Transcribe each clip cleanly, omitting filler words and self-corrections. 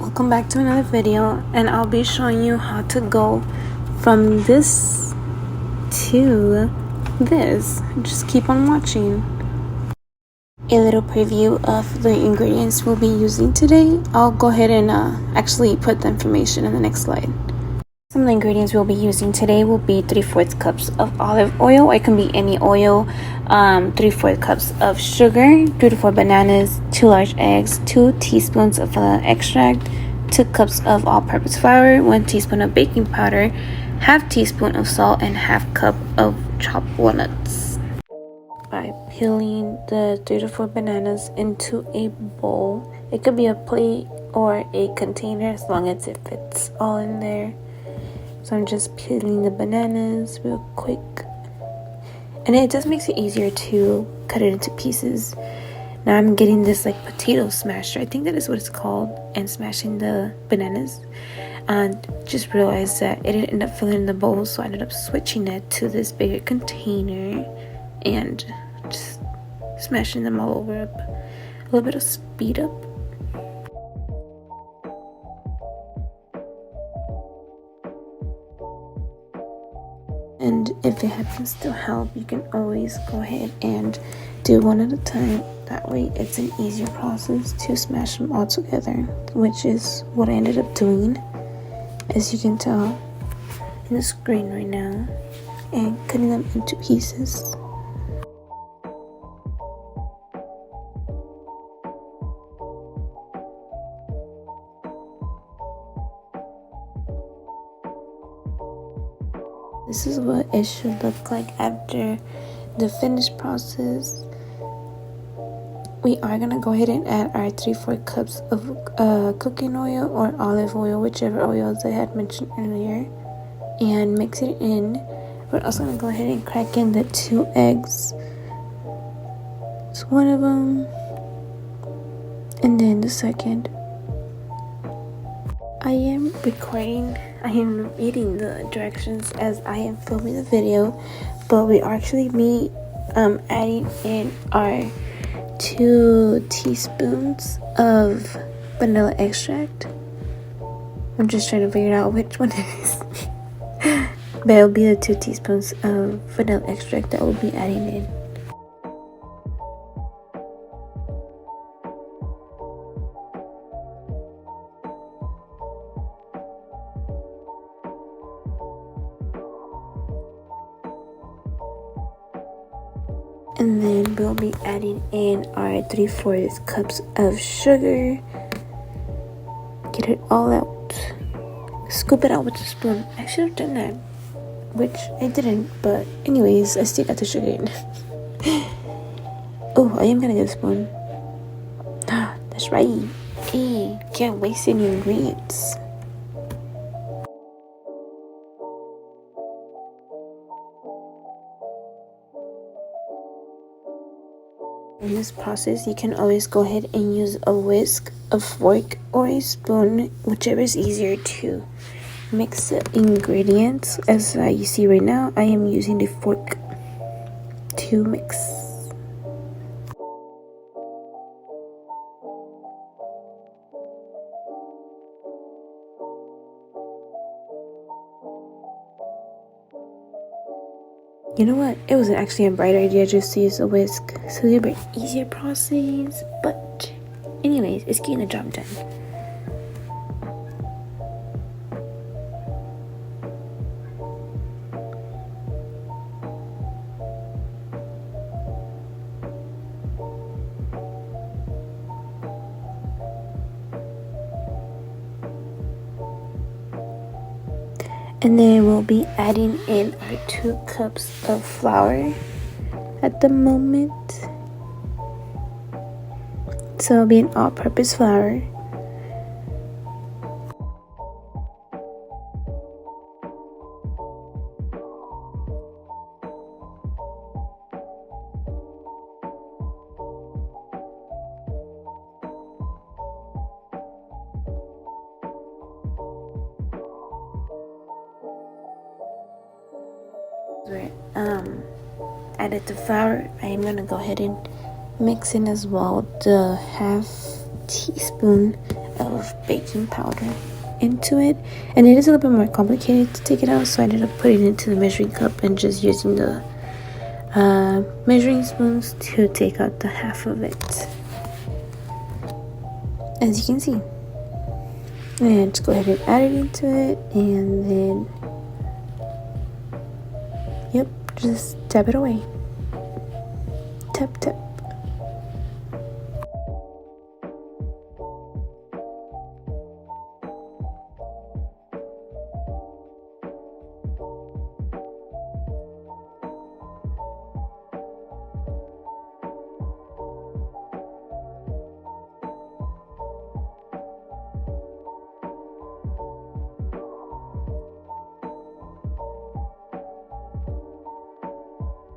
welcome back to another video, and I'll be showing you how to go from this to this. Just keep on watching. A little preview of the ingredients we'll be using today. I'll go ahead and actually put the information in the next slide. Some of the ingredients we'll be using today will be 3/4 cups of olive oil. It can be any oil. 3/4 cups of sugar, 3 to 4 bananas, 2 large eggs, 2 teaspoons of vanilla extract, 2 cups of all-purpose flour, 1 teaspoon of baking powder, half teaspoon of salt, and half cup of chopped walnuts. By peeling the 3 to 4 bananas into a bowl, it could be a plate or a container as long as it fits all in there. So I'm just peeling the bananas real quick, and it just makes it easier to cut it into pieces. Now I'm getting this like potato smasher, I think that is what it's called, and smashing the bananas, and just realized that it didn't end up filling in the bowl, so I ended up switching it to this bigger container and just smashing them all over. A little bit of speed up. And if it happens to help, you can always go ahead and do one at a time. That way it's an easier process to smash them all together, which is what I ended up doing, as you can tell in the screen right now, and cutting them into pieces. This is what it should look like after the finished process. We are going to go ahead and add our 3/4 cups of cooking oil or olive oil, whichever oils I had mentioned earlier, and mix it in. We're also going to go ahead and crack in the 2 eggs. It's one of them, and then the second. I am reading the directions as I am filming the video, but we are actually adding in our 2 teaspoons of vanilla extract. I'm just trying to figure out which one it is. But it'll be the 2 teaspoons of vanilla extract that we'll be adding in. And then we'll be adding in our 3/4 cups of sugar. Get it all out. Scoop it out with a spoon. I should have done that, which I didn't, but anyways, I still got the sugar in. Oh, I am gonna get a spoon. That's right. Hey, can't waste any ingredients. In this process, you can always go ahead and use a whisk, a fork, or a spoon, whichever is easier to mix the ingredients. As you see right now, I am using the fork to mix. You know what? It was actually a bright idea just to use a whisk. So it'll be an easier process. But anyways, it's getting the job done. And then we'll be adding in our 2 cups of flour at the moment. So it'll be an all-purpose flour. Added the flour. I am gonna go ahead and mix in as well the half teaspoon of baking powder into it, and it is a little bit more complicated to take it out, so I ended up putting it into the measuring cup and just using the measuring spoons to take out the half of it, as you can see. And just go ahead and add it into it, and then yep, just tap it away. Tap tap.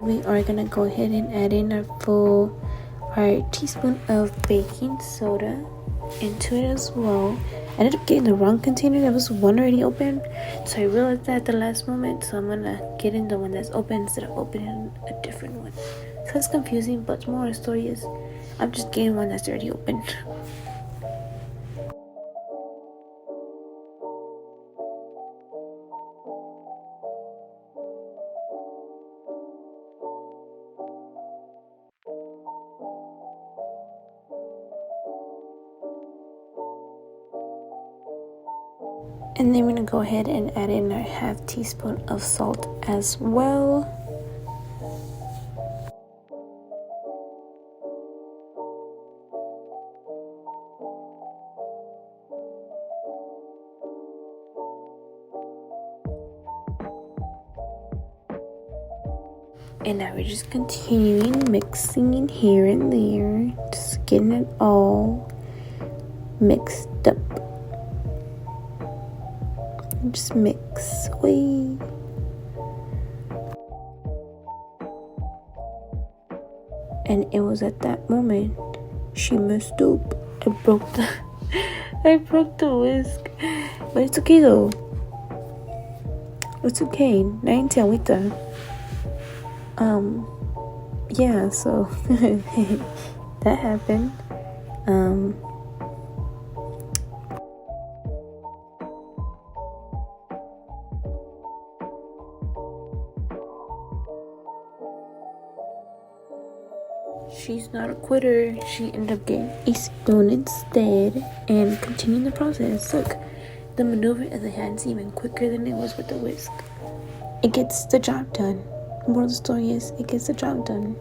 We are gonna go ahead and add in our teaspoon of baking soda into it as well. I ended up getting the wrong container. That was one already open, so I realized that at the last moment, so I'm gonna get in the one that's open instead of opening a different one. So it's confusing, but the moral of the story is I'm just getting one that's already open. And then we're gonna go ahead and add in our half teaspoon of salt as well. And now we're just continuing mixing here and there, just getting it all mixed up. Just mix away. And it was at that moment she messed up. I broke the whisk. But it's okay though. It's okay. Naintia wita. Yeah, so that happened. She's not a quitter. She ended up getting a spoon instead and continuing the process. Look, the maneuver of the hand's even quicker than it was with the whisk. It gets the job done. The moral of the story is it gets the job done.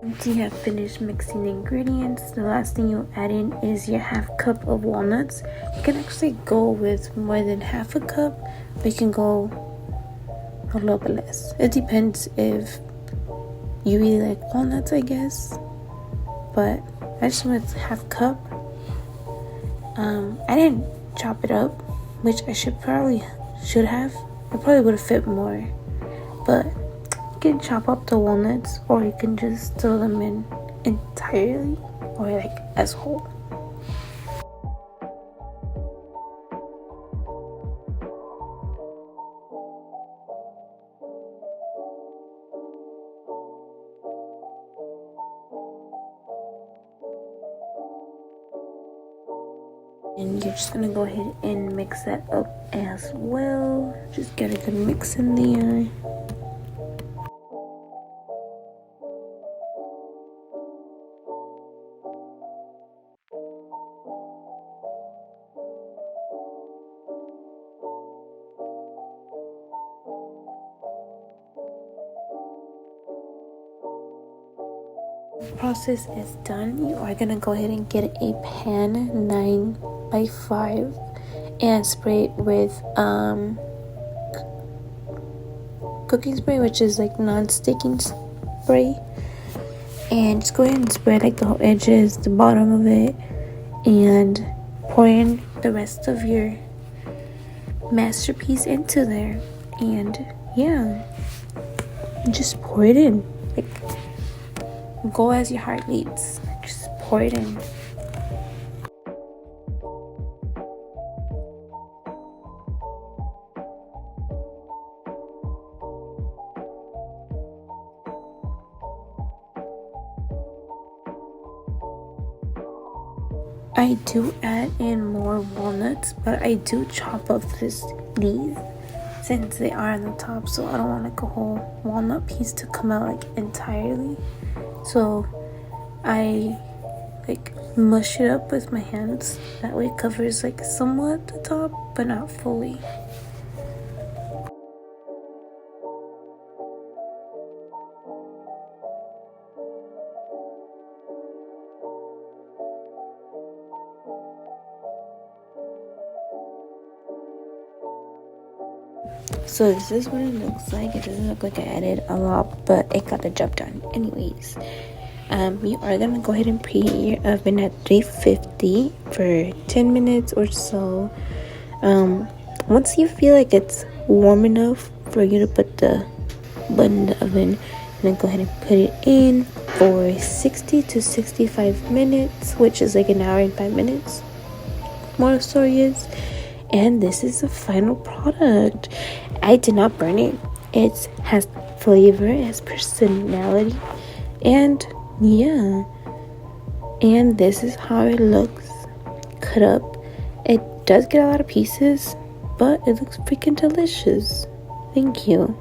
Once you have finished mixing the ingredients, the last thing you'll add in is your half cup of walnuts. You can actually go with more than half a cup, but you can go a little bit less. It depends if you really like walnuts, I guess. But I just went with half cup. I didn't chop it up, which I should have. It probably would have fit more, but you can chop up the walnuts, or you can just throw them in entirely, or like as whole. And you're just gonna go ahead and mix that up as well. Just get a good mix in there. Process is done. You are gonna go ahead and get a pan 9x5 and spray it with cooking spray, which is like non-sticking spray, and just go ahead and spray like the whole edges, the bottom of it, and pour in the rest of your masterpiece into there. And yeah, just pour it in. Like, go as your heart leads. Just pour it in. I do add in more walnuts, but I do chop up these since they are on the top, so I don't want like a whole walnut piece to come out like entirely. So I like mush it up with my hands. That way it covers like somewhat the top, but not fully. So this is what it looks like. It doesn't look like I added a lot, but it got the job done anyways. You are gonna go ahead and preheat your oven at 350 for 10 minutes or so. Once you feel like it's warm enough for you to put the button in the oven, then go ahead and put it in for 60 to 65 minutes, which is like an hour and 5 minutes. Moral story is, and this is the final product. I did not burn it. It has flavor, it has personality, and yeah. And this is how it looks cut up. It does get a lot of pieces, but it looks freaking delicious. Thank you.